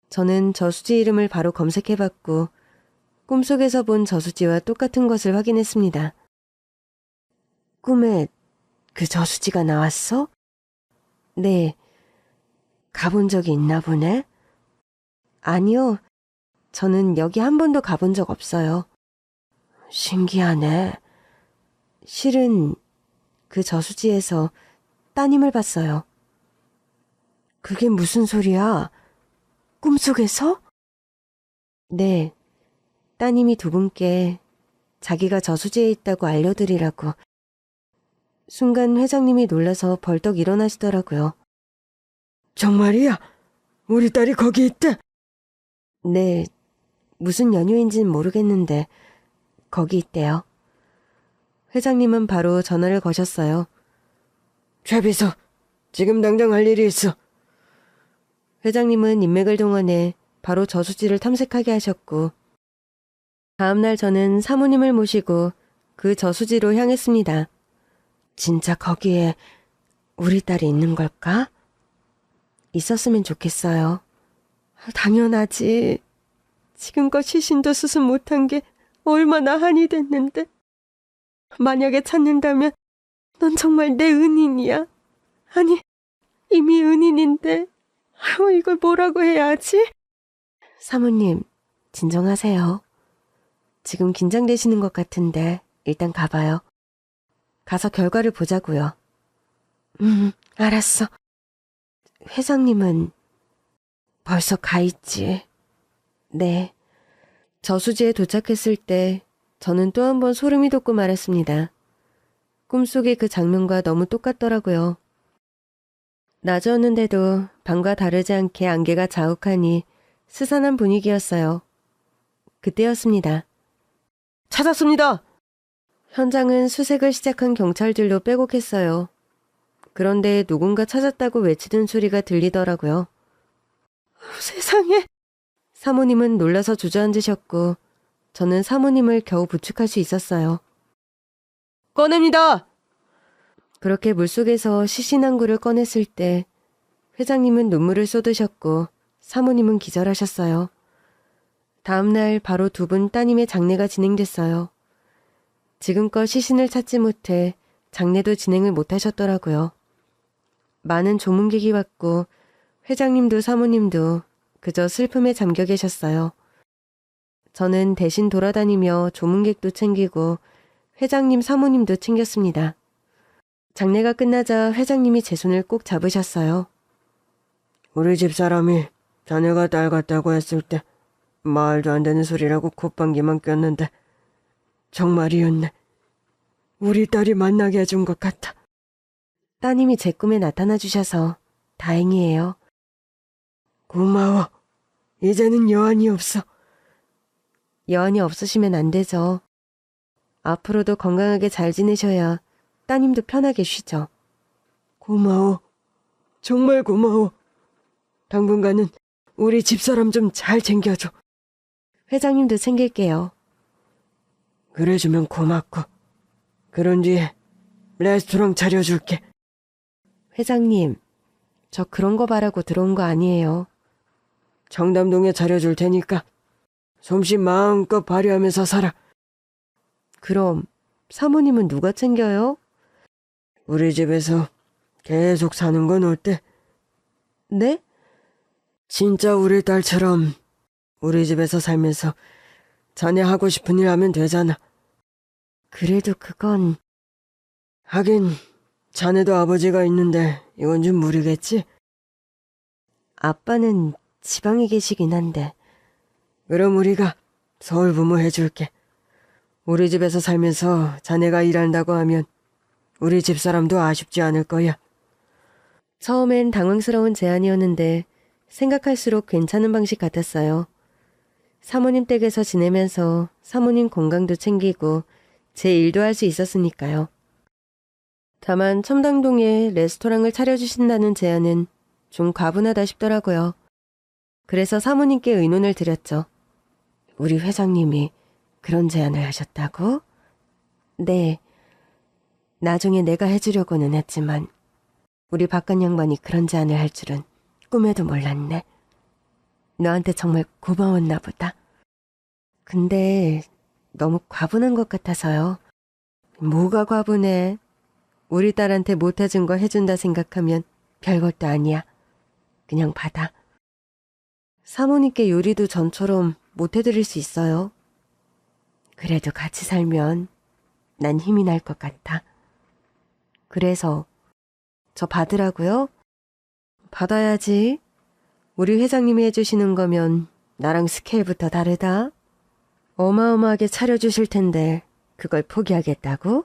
저는 저수지 이름을 바로 검색해봤고 꿈속에서 본 저수지와 똑같은 것을 확인했습니다. 꿈에 그 저수지가 나왔어? 네. 가본 적이 있나 보네? 아니요. 저는 여기 한 번도 가본 적 없어요. 신기하네. 실은 그 저수지에서 따님을 봤어요. 그게 무슨 소리야? 꿈속에서? 네. 따님이 두 분께 자기가 저수지에 있다고 알려드리라고. 순간 회장님이 놀라서 벌떡 일어나시더라고요. 정말이야? 우리 딸이 거기 있대? 네. 무슨 연유인지는 모르겠는데 거기 있대요. 회장님은 바로 전화를 거셨어요. 최 비서, 지금 당장 할 일이 있어. 회장님은 인맥을 동원해 바로 저수지를 탐색하게 하셨고 다음날 저는 사모님을 모시고 그 저수지로 향했습니다. 진짜 거기에 우리 딸이 있는 걸까? 있었으면 좋겠어요. 당연하지. 지금껏 시신도 수습 못한 게 얼마나 한이 됐는데. 만약에 찾는다면 넌 정말 내 은인이야. 아니, 이미 은인인데. 이걸 뭐라고 해야 하지? 사모님, 진정하세요. 지금 긴장되시는 것 같은데 일단 가봐요. 가서 결과를 보자고요. 알았어. 회장님은 벌써 가 있지. 네. 저수지에 도착했을 때 저는 또 한 번 소름이 돋고 말았습니다. 꿈속의 그 장면과 너무 똑같더라고요. 낮이었는데도 밤과 다르지 않게 안개가 자욱하니 스산한 분위기였어요. 그때였습니다. 찾았습니다. 현장은 수색을 시작한 경찰들로 빼곡했어요. 그런데 누군가 찾았다고 외치는 소리가 들리더라고요. 세상에! 사모님은 놀라서 주저앉으셨고 저는 사모님을 겨우 부축할 수 있었어요. 꺼냅니다. 그렇게 물속에서 시신 한 구를 꺼냈을 때 회장님은 눈물을 쏟으셨고 사모님은 기절하셨어요. 다음날 바로 두 분 따님의 장례가 진행됐어요. 지금껏 시신을 찾지 못해 장례도 진행을 못하셨더라고요. 많은 조문객이 왔고 회장님도 사모님도 그저 슬픔에 잠겨 계셨어요. 저는 대신 돌아다니며 조문객도 챙기고 회장님 사모님도 챙겼습니다. 장례가 끝나자 회장님이 제 손을 꼭 잡으셨어요. 우리 집 사람이 자네가 딸 같다고 했을 때 말도 안 되는 소리라고 콧방귀만 꼈는데 정말이었네. 우리 딸이 만나게 해준 것 같아. 따님이 제 꿈에 나타나 주셔서 다행이에요. 고마워. 이제는 여한이 없어. 여한이 없으시면 안 되죠. 앞으로도 건강하게 잘 지내셔야 따님도 편하게 쉬죠. 고마워. 정말 고마워. 당분간은 우리 집사람 좀 잘 챙겨줘. 회장님도 챙길게요. 그래주면 고맙고. 그런 뒤에 레스토랑 차려줄게. 회장님, 저 그런 거 바라고 들어온 거 아니에요. 청담동에 차려줄 테니까 솜씨 마음껏 발휘하면서 살아. 그럼 사모님은 누가 챙겨요? 우리 집에서 계속 사는 건 어때? 네? 진짜 우리 딸처럼 우리 집에서 살면서 자네 하고 싶은 일 하면 되잖아. 그래도 그건 하긴 자네도 아버지가 있는데 이건 좀 무리겠지? 아빠는 지방에 계시긴 한데. 그럼 우리가 서울 부모 해줄게. 우리 집에서 살면서 자네가 일한다고 하면 우리 집사람도 아쉽지 않을 거야. 처음엔 당황스러운 제안이었는데 생각할수록 괜찮은 방식 같았어요. 사모님 댁에서 지내면서 사모님 건강도 챙기고 제 일도 할 수 있었으니까요. 다만 첨당동에 레스토랑을 차려주신다는 제안은 좀 과분하다 싶더라고요. 그래서 사모님께 의논을 드렸죠. 우리 회장님이 그런 제안을 하셨다고? 네. 나중에 내가 해주려고는 했지만 우리 박간 양반이 그런 제안을 할 줄은 꿈에도 몰랐네. 너한테 정말 고마웠나 보다. 근데 너무 과분한 것 같아서요. 뭐가 과분해? 우리 딸한테 못해준 거 해준다 생각하면 별것도 아니야. 그냥 받아. 사모님께 요리도 전처럼 못해드릴 수 있어요. 그래도 같이 살면 난 힘이 날 것 같아. 그래서 저 받으라고요? 받아야지. 우리 회장님이 해주시는 거면 나랑 스케일부터 다르다. 어마어마하게 차려주실 텐데 그걸 포기하겠다고?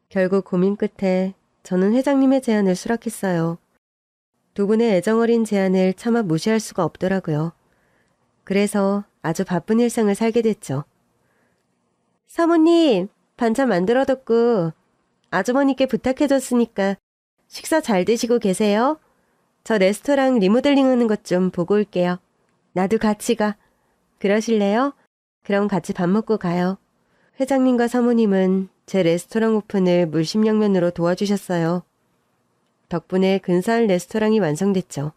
결국 고민 끝에 저는 회장님의 제안을 수락했어요. 두 분의 애정어린 제안을 차마 무시할 수가 없더라고요. 그래서 아주 바쁜 일상을 살게 됐죠. 사모님, 반찬 만들어뒀고 아주머니께 부탁해줬으니까 식사 잘 드시고 계세요. 저 레스토랑 리모델링하는 것 좀 보고 올게요. 나도 같이 가. 그러실래요? 그럼 같이 밥 먹고 가요. 회장님과 사모님은 제 레스토랑 오픈을 물심양면으로 도와주셨어요. 덕분에 근사한 레스토랑이 완성됐죠.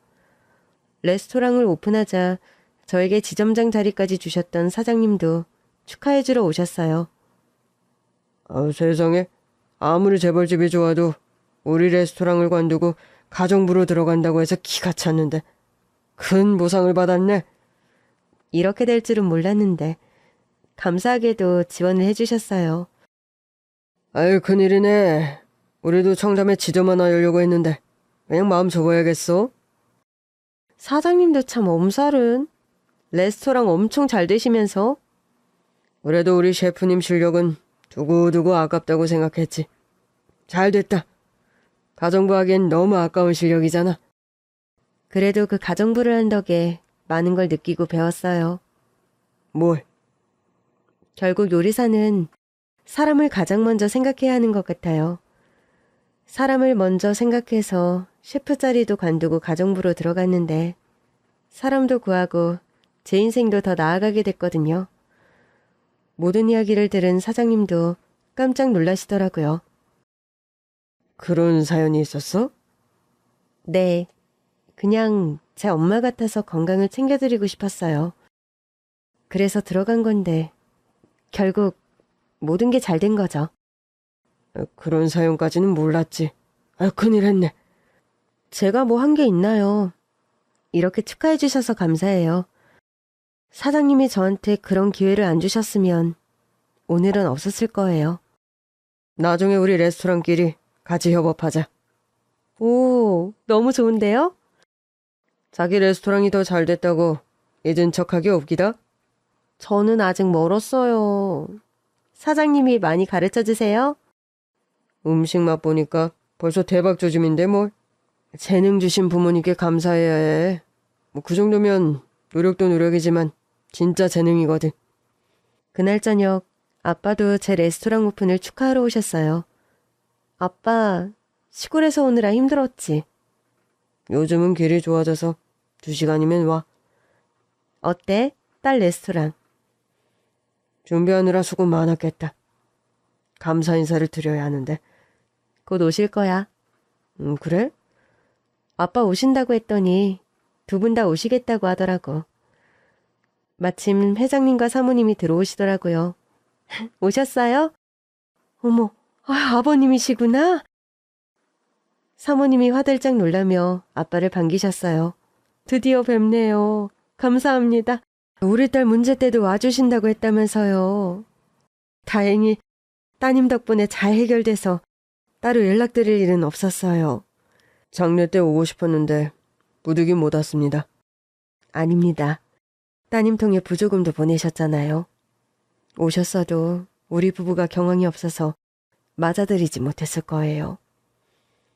레스토랑을 오픈하자 저에게 지점장 자리까지 주셨던 사장님도 축하해주러 오셨어요. 세상에. 아무리 재벌집이 좋아도 우리 레스토랑을 관두고 가정부로 들어간다고 해서 기가 찼는데 큰 보상을 받았네. 이렇게 될 줄은 몰랐는데 감사하게도 지원을 해주셨어요. 아유, 큰일이네. 우리도 청담에 지점 하나 열려고 했는데 그냥 마음 접어야겠어. 사장님도 참 엄살은. 레스토랑 엄청 잘 되시면서. 그래도 우리 셰프님 실력은 두고두고 아깝다고 생각했지. 잘 됐다. 가정부 하기엔 너무 아까운 실력이잖아. 그래도 그 가정부를 한 덕에 많은 걸 느끼고 배웠어요. 뭘? 결국 요리사는 사람을 가장 먼저 생각해야 하는 것 같아요. 사람을 먼저 생각해서 셰프 자리도 관두고 가정부로 들어갔는데 사람도 구하고 제 인생도 더 나아가게 됐거든요. 모든 이야기를 들은 사장님도 깜짝 놀라시더라고요. 그런 사연이 있었어? 네, 그냥 제 엄마 같아서 건강을 챙겨드리고 싶었어요. 그래서 들어간 건데 결국 모든 게 잘 된 거죠. 그런 사연까지는 몰랐지. 큰일 했네. 제가 뭐 한 게 있나요? 이렇게 축하해 주셔서 감사해요. 사장님이 저한테 그런 기회를 안 주셨으면 오늘은 없었을 거예요. 나중에 우리 레스토랑끼리 같이 협업하자. 오, 너무 좋은데요? 자기 레스토랑이 더 잘 됐다고 잊은 척하기 없기다. 저는 아직 멀었어요. 사장님이 많이 가르쳐 주세요. 음식 맛보니까 벌써 대박 조짐인데 뭘. 재능 주신 부모님께 감사해야 해. 그 정도면 노력도 노력이지만 진짜 재능이거든. 그날 저녁 아빠도 제 레스토랑 오픈을 축하하러 오셨어요. 아빠, 시골에서 오느라 힘들었지? 요즘은 길이 좋아져서 2시간이면 와. 어때? 딸 레스토랑. 준비하느라 수고 많았겠다. 감사 인사를 드려야 하는데. 곧 오실 거야. 그래? 아빠 오신다고 했더니 두 분 다 오시겠다고 하더라고. 마침 회장님과 사모님이 들어오시더라고요. 오셨어요? 어머, 아버님이시구나. 사모님이 화들짝 놀라며 아빠를 반기셨어요. 드디어 뵙네요. 감사합니다. 우리 딸 문제 때도 와주신다고 했다면서요. 다행히 따님 덕분에 잘 해결돼서 따로 연락드릴 일은 없었어요. 장례 때 오고 싶었는데 부득이 못 왔습니다. 아닙니다. 따님 통해 부조금도 보내셨잖아요. 오셨어도 우리 부부가 경황이 없어서 맞아들이지 못했을 거예요.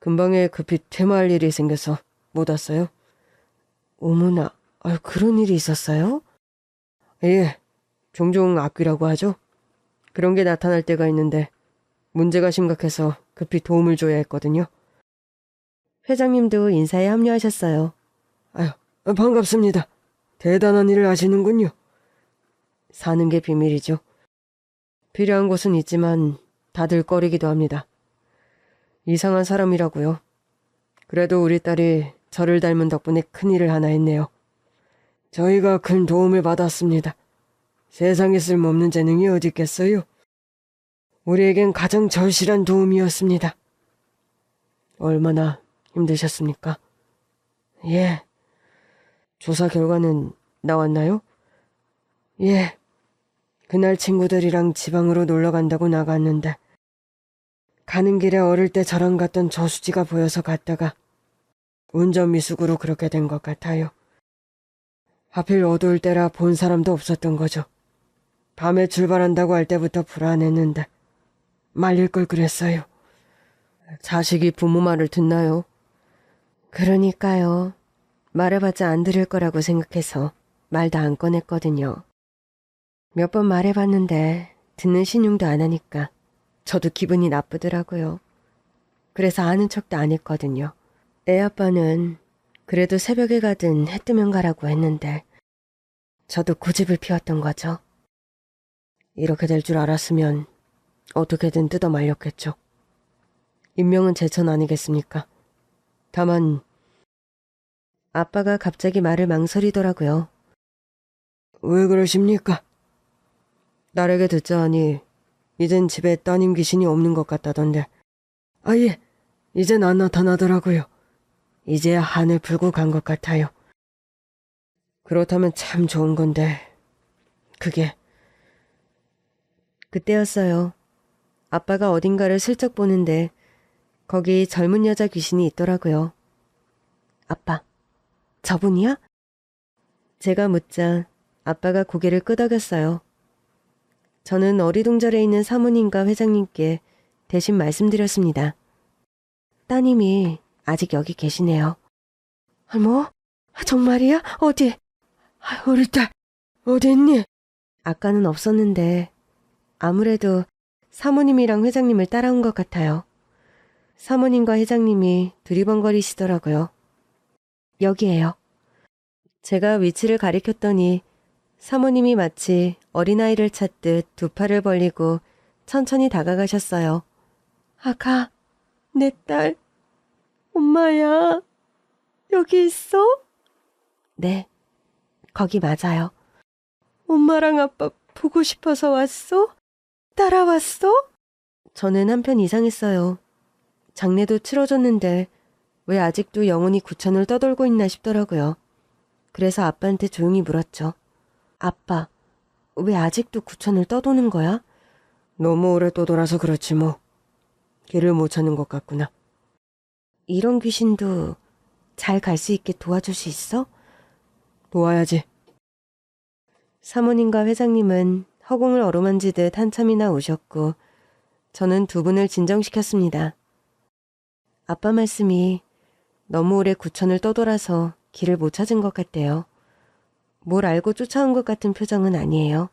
금방에 급히 퇴마할 일이 생겨서 못 왔어요. 어머나, 그런 일이 있었어요? 예, 종종 악귀라고 하죠. 그런 게 나타날 때가 있는데 문제가 심각해서 급히 도움을 줘야 했거든요. 회장님도 인사에 합류하셨어요. 반갑습니다. 대단한 일을 하시는군요. 사는 게 비밀이죠. 필요한 곳은 있지만 다들 꺼리기도 합니다. 이상한 사람이라고요. 그래도 우리 딸이 저를 닮은 덕분에 큰일을 하나 했네요. 저희가 큰 도움을 받았습니다. 세상에 쓸모없는 재능이 어디 있겠어요? 우리에겐 가장 절실한 도움이었습니다. 얼마나 힘드셨습니까? 예. 조사 결과는 나왔나요? 예. 그날 친구들이랑 지방으로 놀러 간다고 나갔는데 가는 길에 어릴 때 저랑 갔던 저수지가 보여서 갔다가 운전 미숙으로 그렇게 된 것 같아요. 하필 어두울 때라 본 사람도 없었던 거죠. 밤에 출발한다고 할 때부터 불안했는데 말릴 걸 그랬어요. 자식이 부모 말을 듣나요? 그러니까요. 말해봤자 안 들을 거라고 생각해서 말도 안 꺼냈거든요. 몇 번 말해봤는데 듣는 신용도 안 하니까 저도 기분이 나쁘더라고요. 그래서 아는 척도 안 했거든요. 애 아빠는 그래도 새벽에 가든 해 뜨면 가라고 했는데 저도 고집을 피웠던 거죠. 이렇게 될 줄 알았으면 어떻게든 뜯어 말렸겠죠. 인명은 제천 아니겠습니까? 다만 아빠가 갑자기 말을 망설이더라고요. 왜 그러십니까? 딸에게 듣자 하니 이젠 집에 따님 귀신이 없는 것 같다던데. 예, 이젠 안 나타나더라고요. 이제야 한을 풀고 간 것 같아요. 그렇다면 참 좋은 건데 그게 그때였어요. 아빠가 어딘가를 슬쩍 보는데 거기 젊은 여자 귀신이 있더라고요. 아빠, 저분이야? 제가 묻자 아빠가 고개를 끄덕였어요. 저는 어리둥절해 있는 사모님과 회장님께 대신 말씀드렸습니다. 따님이 아직 여기 계시네요. 뭐? 정말이야? 어디? 우리 딸 어디 있니? 아까는 없었는데 아무래도 사모님이랑 회장님을 따라온 것 같아요. 사모님과 회장님이 두리번거리시더라고요. 여기에요. 제가 위치를 가리켰더니 사모님이 마치 어린아이를 찾듯 두 팔을 벌리고 천천히 다가가셨어요. 아가, 내 딸, 엄마야, 여기 있어? 네, 거기 맞아요. 엄마랑 아빠 보고 싶어서 왔어? 따라왔어? 저는 한편 이상했어요. 장례도 치러졌는데 왜 아직도 영혼이 구천을 떠돌고 있나 싶더라고요. 그래서 아빠한테 조용히 물었죠. 아빠, 왜 아직도 구천을 떠도는 거야? 너무 오래 떠돌아서 그렇지 뭐. 길을 못 찾는 것 같구나. 이런 귀신도 잘 갈 수 있게 도와줄 수 있어? 도와야지. 사모님과 회장님은 허공을 어루만지듯 한참이나 오셨고 저는 두 분을 진정시켰습니다. 아빠 말씀이 너무 오래 구천을 떠돌아서 길을 못 찾은 것 같대요. 뭘 알고 쫓아온 것 같은 표정은 아니에요.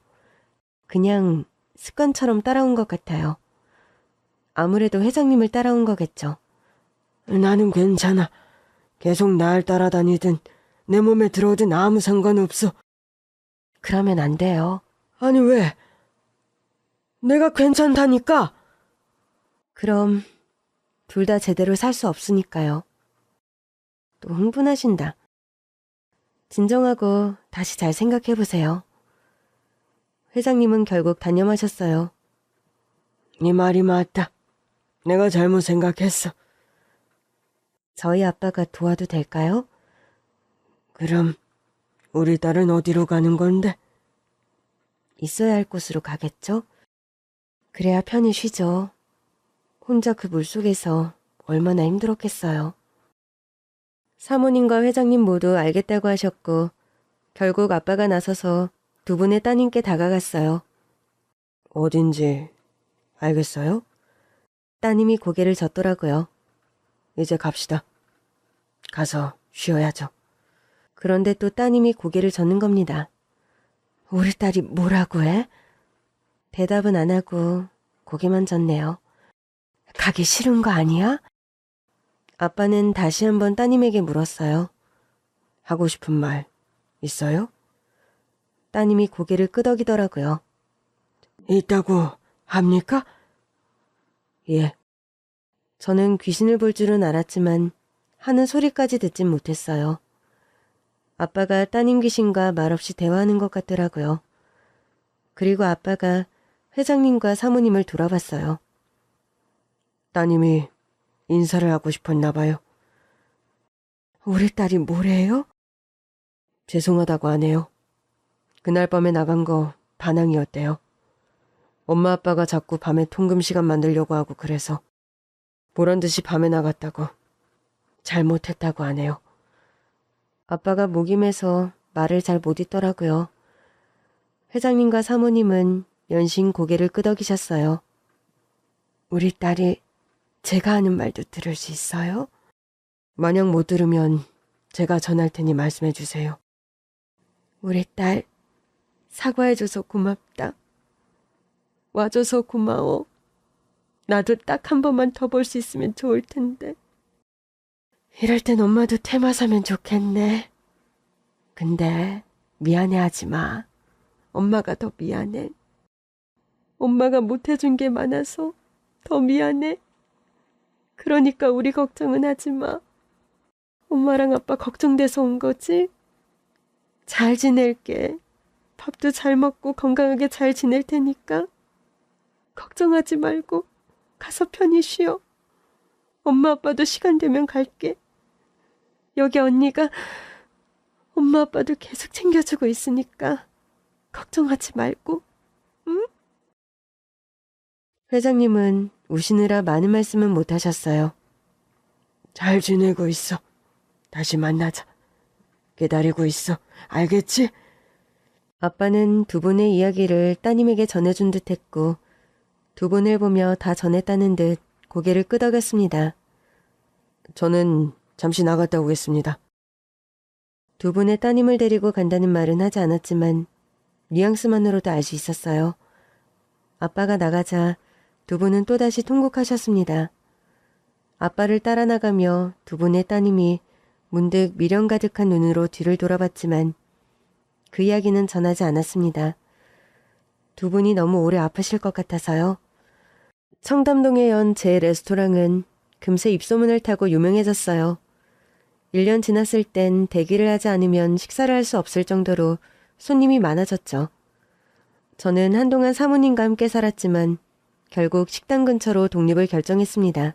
그냥 습관처럼 따라온 것 같아요. 아무래도 회장님을 따라온 거겠죠. 나는 괜찮아. 계속 날 따라다니든 내 몸에 들어오든 아무 상관없어. 그러면 안 돼요. 아니 왜? 내가 괜찮다니까. 그럼 둘 다 제대로 살 수 없으니까요. 또 흥분하신다. 진정하고 다시 잘 생각해보세요. 회장님은 결국 단념하셨어요. 네 말이 맞다. 내가 잘못 생각했어. 저희 아빠가 도와도 될까요? 그럼 우리 딸은 어디로 가는 건데? 있어야 할 곳으로 가겠죠? 그래야 편히 쉬죠. 혼자 그 물속에서 얼마나 힘들었겠어요. 사모님과 회장님 모두 알겠다고 하셨고 결국 아빠가 나서서 두 분의 따님께 다가갔어요. 어딘지 알겠어요? 따님이 고개를 젓더라고요. 이제 갑시다. 가서 쉬어야죠. 그런데 또 따님이 고개를 젓는 겁니다. 우리 딸이 뭐라고 해? 대답은 안 하고 고개만 젓네요. 가기 싫은 거 아니야? 아빠는 다시 한번 따님에게 물었어요. 하고 싶은 말 있어요? 따님이 고개를 끄덕이더라고요. 있다고 합니까? 예. 저는 귀신을 볼 줄은 알았지만 하는 소리까지 듣진 못했어요. 아빠가 따님 귀신과 말없이 대화하는 것 같더라고요. 그리고 아빠가 회장님과 사모님을 돌아봤어요. 따님이 인사를 하고 싶었나 봐요. 우리 딸이 뭐래요? 죄송하다고 하네요. 그날 밤에 나간 거 반항이었대요. 엄마 아빠가 자꾸 밤에 통금 시간 만들려고 하고 그래서 보란듯이 밤에 나갔다고 잘못했다고 하네요. 아빠가 목이 메서 말을 잘 못 잇더라고요. 회장님과 사모님은 연신 고개를 끄덕이셨어요. 우리 딸이 제가 하는 말도 들을 수 있어요? 만약 못 들으면 제가 전할 테니 말씀해 주세요. 우리 딸 사과해줘서 고맙다. 와줘서 고마워. 나도 딱 한 번만 더 볼 수 있으면 좋을 텐데. 이럴 땐 엄마도 테마 사면 좋겠네. 근데 미안해하지 마. 엄마가 더 미안해. 엄마가 못해준 게 많아서 더 미안해. 그러니까 우리 걱정은 하지 마. 엄마랑 아빠 걱정돼서 온 거지? 잘 지낼게. 밥도 잘 먹고 건강하게 잘 지낼 테니까. 걱정하지 말고 가서 편히 쉬어. 엄마 아빠도 시간 되면 갈게. 여기 언니가 엄마 아빠도 계속 챙겨주고 있으니까 걱정하지 말고, 응? 회장님은 우시느라 많은 말씀은 못하셨어요. 잘 지내고 있어. 다시 만나자. 기다리고 있어. 알겠지? 아빠는 두 분의 이야기를 따님에게 전해준 듯 했고 두 분을 보며 다 전했다는 듯 고개를 끄덕였습니다. 저는 잠시 나갔다 오겠습니다. 두 분의 따님을 데리고 간다는 말은 하지 않았지만 뉘앙스만으로도 알 수 있었어요. 아빠가 나가자 두 분은 또다시 통곡하셨습니다. 아빠를 따라 나가며 두 분의 따님이 문득 미련 가득한 눈으로 뒤를 돌아봤지만 그 이야기는 전하지 않았습니다. 두 분이 너무 오래 아프실 것 같아서요. 청담동에 연 제 레스토랑은 금세 입소문을 타고 유명해졌어요. 1년 지났을 땐 대기를 하지 않으면 식사를 할 수 없을 정도로 손님이 많아졌죠. 저는 한동안 사모님과 함께 살았지만 결국 식당 근처로 독립을 결정했습니다.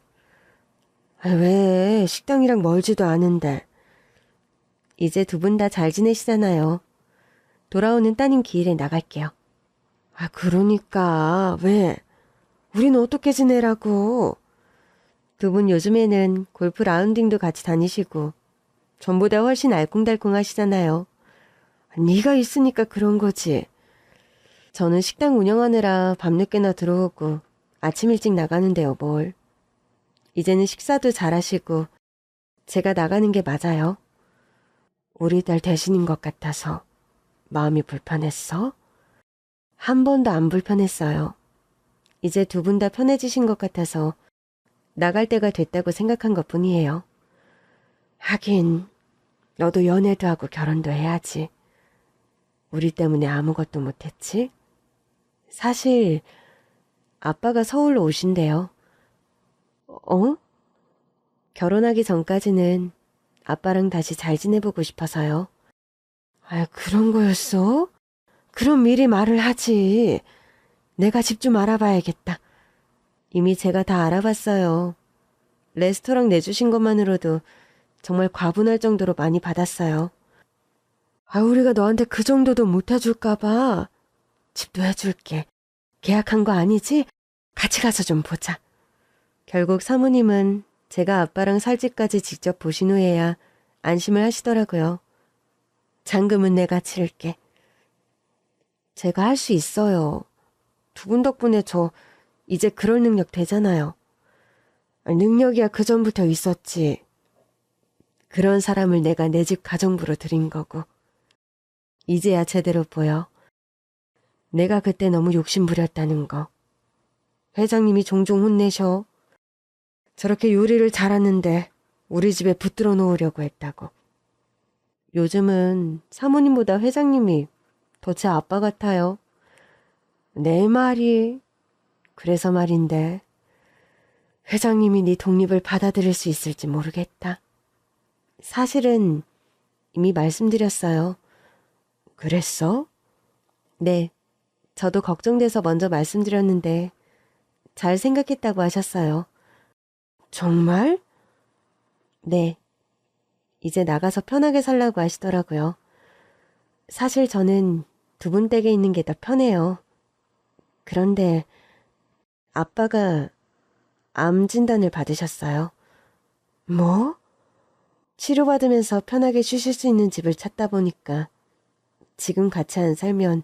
왜 식당이랑 멀지도 않은데. 이제 두 분 다 잘 지내시잖아요. 돌아오는 따님 기일에 나갈게요. 그러니까 왜? 우린 어떻게 지내라고? 두 분 요즘에는 골프 라운딩도 같이 다니시고 전보다 훨씬 알콩달콩 하시잖아요. 네가 있으니까 그런 거지. 저는 식당 운영하느라 밤늦게나 들어오고 아침 일찍 나가는데요, 뭘. 이제는 식사도 잘하시고 제가 나가는 게 맞아요. 우리 딸 대신인 것 같아서 마음이 불편했어? 한 번도 안 불편했어요. 이제 두 분 다 편해지신 것 같아서 나갈 때가 됐다고 생각한 것뿐이에요. 하긴 너도 연애도 하고 결혼도 해야지. 우리 때문에 아무것도 못했지? 사실 아빠가 서울로 오신대요. 어? 결혼하기 전까지는 아빠랑 다시 잘 지내보고 싶어서요. 그런 거였어? 그럼 미리 말을 하지. 내가 집 좀 알아봐야겠다. 이미 제가 다 알아봤어요. 레스토랑 내주신 것만으로도 정말 과분할 정도로 많이 받았어요. 아, 우리가 너한테 그 정도도 못 해줄까봐. 집도 해줄게. 계약한 거 아니지? 같이 가서 좀 보자. 결국 사모님은 제가 아빠랑 살 집까지 직접 보신 후에야 안심을 하시더라고요. 잔금은 내가 치를게. 제가 할 수 있어요. 두 분 덕분에 저 이제 그럴 능력 되잖아요. 능력이야 그전부터 있었지. 그런 사람을 내가 내 집 가정부로 들인 거고. 이제야 제대로 보여. 내가 그때 너무 욕심 부렸다는 거. 회장님이 종종 혼내셔. 저렇게 요리를 잘하는데 우리 집에 붙들어 놓으려고 했다고. 요즘은 사모님보다 회장님이 더 제 아빠 같아요. 내 말이. 그래서 말인데 회장님이 네 독립을 받아들일 수 있을지 모르겠다. 사실은 이미 말씀드렸어요. 그랬어? 네. 저도 걱정돼서 먼저 말씀드렸는데 잘 생각했다고 하셨어요. 정말? 네. 이제 나가서 편하게 살라고 하시더라고요. 사실 저는 두 분 댁에 있는 게 더 편해요. 그런데 아빠가 암 진단을 받으셨어요. 뭐? 치료받으면서 편하게 쉬실 수 있는 집을 찾다 보니까 지금 같이 안 살면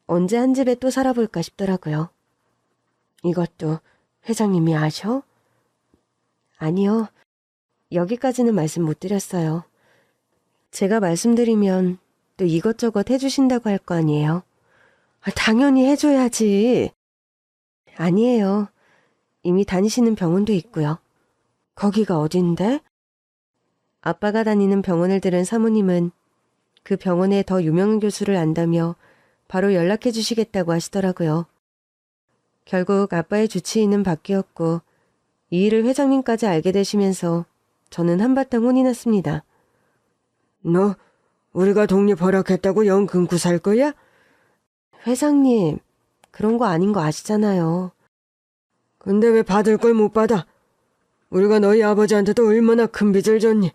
언제 한 집에 또 살아볼까 싶더라고요. 이것도 회장님이 아셔? 아니요. 여기까지는 말씀 못 드렸어요. 제가 말씀드리면 또 이것저것 해주신다고 할 거 아니에요. 당연히 해줘야지. 아니에요. 이미 다니시는 병원도 있고요. 거기가 어딘데? 아빠가 다니는 병원을 들은 사모님은 그 병원에 더 유명한 교수를 안다며 바로 연락해 주시겠다고 하시더라고요. 결국 아빠의 주치의는 바뀌었고 이 일을 회장님까지 알게 되시면서 저는 한바탕 혼이 났습니다. 너 우리가 독립 허락했다고 영 금고 살 거야? 회장님, 그런 거 아닌 거 아시잖아요. 근데 왜 받을 걸 못 받아? 우리가 너희 아버지한테도 얼마나 큰 빚을 졌니?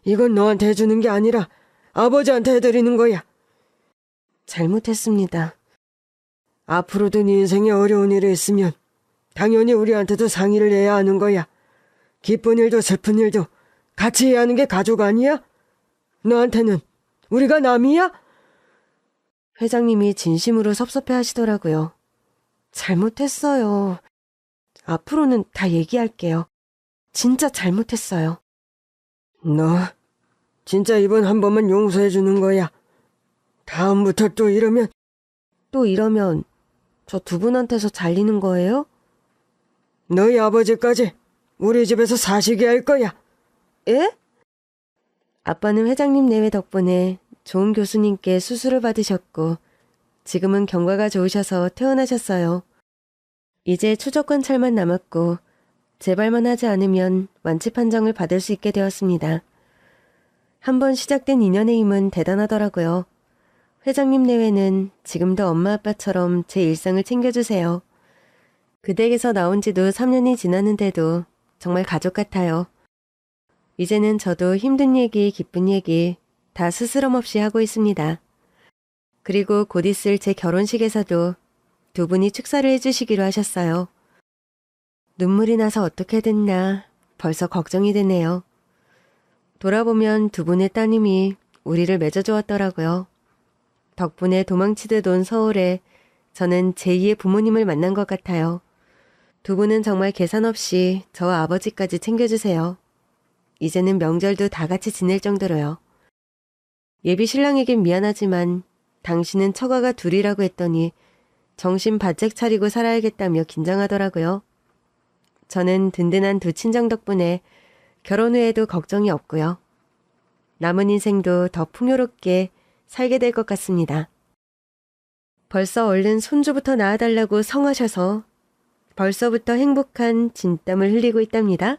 이건 너한테 해주는 게 아니라 아버지한테 해드리는 거야. 잘못했습니다. 앞으로도 네 인생에 어려운 일이 있으면 당연히 우리한테도 상의를 해야 하는 거야. 기쁜 일도 슬픈 일도 같이 해야 하는 게 가족 아니야? 너한테는 우리가 남이야? 회장님이 진심으로 섭섭해 하시더라고요. 잘못했어요. 앞으로는 다 얘기할게요. 진짜 잘못했어요. 너 진짜 이번 한 번만 용서해 주는 거야. 다음부터 또 이러면 저 두 분한테서 잘리는 거예요? 너희 아버지까지 우리 집에서 사시게 할 거야. 예? 아빠는 회장님 내외 덕분에 좋은 교수님께 수술을 받으셨고 지금은 경과가 좋으셔서 퇴원하셨어요. 이제 추적 관찰만 남았고 재발만 하지 않으면 완치 판정을 받을 수 있게 되었습니다. 한번 시작된 인연의 힘은 대단하더라고요. 회장님 내외는 지금도 엄마 아빠처럼 제 일상을 챙겨주세요. 그 댁에서 나온 지도 3년이 지났는데도 정말 가족 같아요. 이제는 저도 힘든 얘기, 기쁜 얘기 다 스스럼 없이 하고 있습니다. 그리고 곧 있을 제 결혼식에서도 두 분이 축사를 해주시기로 하셨어요. 눈물이 나서 어떻게 됐나 벌써 걱정이 되네요. 돌아보면 두 분의 따님이 우리를 맺어주었더라고요. 덕분에 도망치듯 온 서울에 저는 제2의 부모님을 만난 것 같아요. 두 분은 정말 계산 없이 저와 아버지까지 챙겨주세요. 이제는 명절도 다 같이 지낼 정도로요. 예비 신랑에겐 미안하지만 당신은 처가가 둘이라고 했더니 정신 바짝 차리고 살아야겠다며 긴장하더라고요. 저는 든든한 두 친정 덕분에 결혼 후에도 걱정이 없고요. 남은 인생도 더 풍요롭게 살게 될 것 같습니다. 벌써 얼른 손주부터 낳아달라고 성하셔서 벌써부터 행복한 진땀을 흘리고 있답니다.